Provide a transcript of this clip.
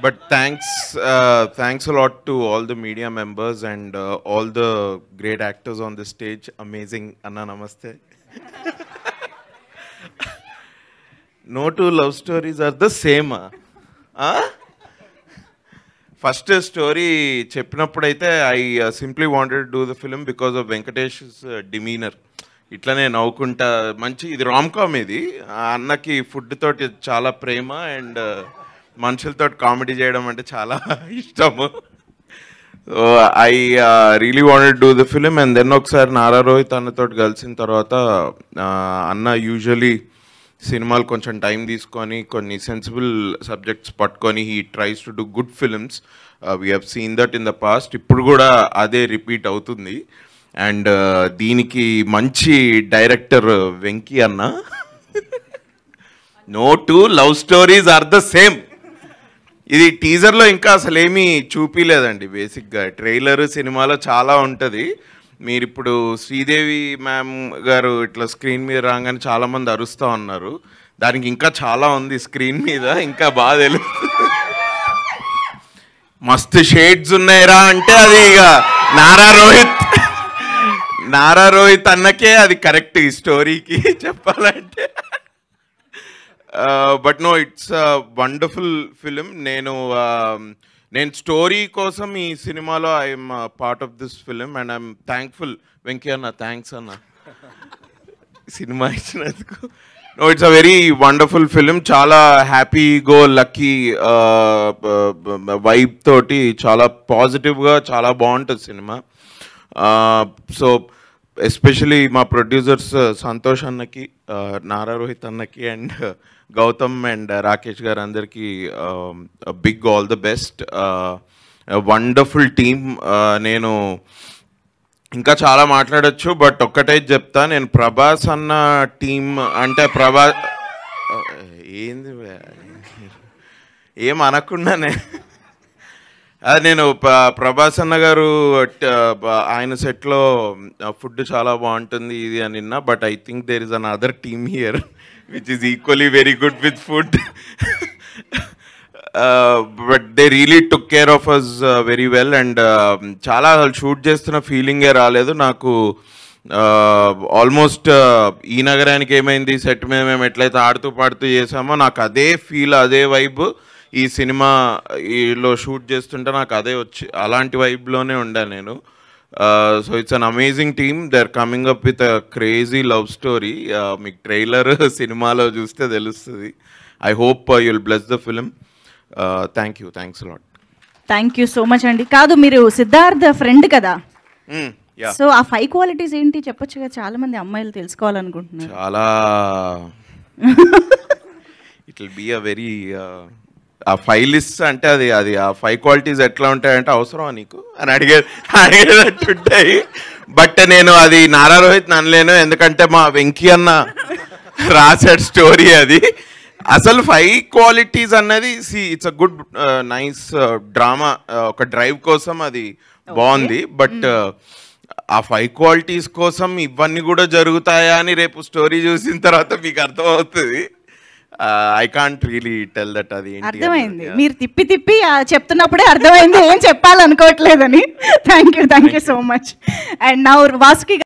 But thanks a lot to all the media members and all the great actors on the stage. Amazing. Anna, namaste. No two love stories are the same. First story చెప్పినప్పుడైతే I simply wanted to do the film because of Venkatesh demeanour. ఇట్లనే నవ్వుకుంటా మంచి ఇది romcom. ఇది అన్నకి food తోటి చాలా ప్రేమ and మనుషులతో కామెడీ చేయడం అంటే చాలా ఇష్టము. So I really wanted do the film. And then ఒకసారి నారా రోహిత్ అన్నతో కలిసిన తర్వాత అన్న యూజువలీ సినిమాలు కొంచెం టైం తీసుకొని కొన్ని సెన్సిబుల్ సబ్జెక్ట్స్ పట్టుకొని he tries to do good films. We have seen that in the past. ఇప్పుడు కూడా అదే రిపీట్ అవుతుంది. అండ్ దీనికి మంచి డైరెక్టర్ వెంకీ అన్న. No two love stories are the same. ఇది టీజర్లో ఇంకా అసలు ఏమీ చూపిలేదండి. బేసిక్గా ట్రైలర్ సినిమాలో చాలా ఉంటుంది. మీరు ఇప్పుడు శ్రీదేవి మ్యామ్ గారు ఇట్లా స్క్రీన్ మీద రాగానే చాలామంది అరుస్తూ ఉన్నారు. దానికి ఇంకా చాలా ఉంది స్క్రీన్ మీద, ఇంకా బాగా తెలుస్తుంది. మస్తు షేడ్స్ ఉన్నాయిరా అంటే అది ఇక నారా రోహిత్ అన్నకే అది కరెక్ట్ ఈ స్టోరీకి చెప్పాలంటే. But no, it's wonderful film. నేను స్టోరీ కోసం ఈ సినిమాలో I'm part of this film and I'm thankful. Venky అన్న, థ్యాంక్స్ అన్న సినిమా ఇచ్చినందుకు. No, it's a very wonderful film. చాలా హ్యాపీ గో లక్కీ వైబ్ తోటి చాలా పాజిటివ్గా చాలా బాగుంటుంది సినిమా. సో ఎస్పెషలీ మా ప్రొడ్యూసర్స్ సంతోష్ అన్నకి, నారా రోహిత్ అన్నకి అండ్ గౌతమ్ అండ్ రాకేష్ గారు అందరికీ big all the best. Wonderful team. నేను ఇంకా చాలా మాట్లాడచ్చు, బట్ ఒక్కటే చెప్తా. నేను ప్రభాస్ అన్న టీమ్ అంటే ఏంది ఏం అనకుండానే నేను ప్రభాస్ అన్న గారు ఆయన సెట్లో ఫుడ్ చాలా బాగుంటుంది ఇది అని విన్నా. But I think there is another team here which is equally very good with food. But they really took care of us very well. And చాలా షూట్ చేస్తున్న ఫీలింగే రాలేదు నాకు. ఆల్మోస్ట్ ఈ నగరానికి ఏమైంది సెట్ మేము ఎట్లయితే ఆడుతూ పాడుతూ చేసామో నాకు అదే ఫీల్, అదే వైబ్ ఈ సినిమాలో షూట్ చేస్తుంటే నాకు అదే వచ్చి అలాంటి వైబ్లోనే ఉండా నేను. So it's an amazing team. They are coming up with a crazy love story. మీకు ట్రైలర్ సినిమాలో చూస్తే తెలుస్తుంది. I hope you'll bless the film. Thanks lot. Thank you so much అండి. కాదు, మీరు సిద్ధార్థ్ ఫ్రెండ్ కదా, సో ఆ 5 క్వాలిటీస్ ఏంటి చెప్పొచ్చు కదా, చాలా మంది అమ్మాయిలు తెలుసుకోవాలనుకుంటున్నారు. చాలా it will be a very ఆ 5 లిస్ట్ అంటే అది ఆ 5 క్వాలిటీస్ ఎట్లా ఉంటాయంటే అవసరమా నీకు అని అడిగేటట్టుంటాయి. బట్ నేను అది నారా రోహిత్ అనలేను, ఎందుకంటే మా వెంకీ అన్న రాసాడు స్టోరీ అది. అసలు 5 క్వాలిటీస్ అన్నది it's a good nice drama. ఒక డ్రైవ్ కోసం అది బాగుంది. బట్ ఆ 5 క్వాలిటీస్ కోసం ఇవన్నీ కూడా జరుగుతాయా అని రేపు స్టోరీ చూసిన తర్వాత మీకు అర్థమవుతుంది. I can't really tell that. అది అర్థమైంది, మీరు తిప్పి చెప్తున్నప్పుడే అర్థమైంది ఏం చెప్పాలనుకోవట్లేదని. Thank you so much. And now Vasuki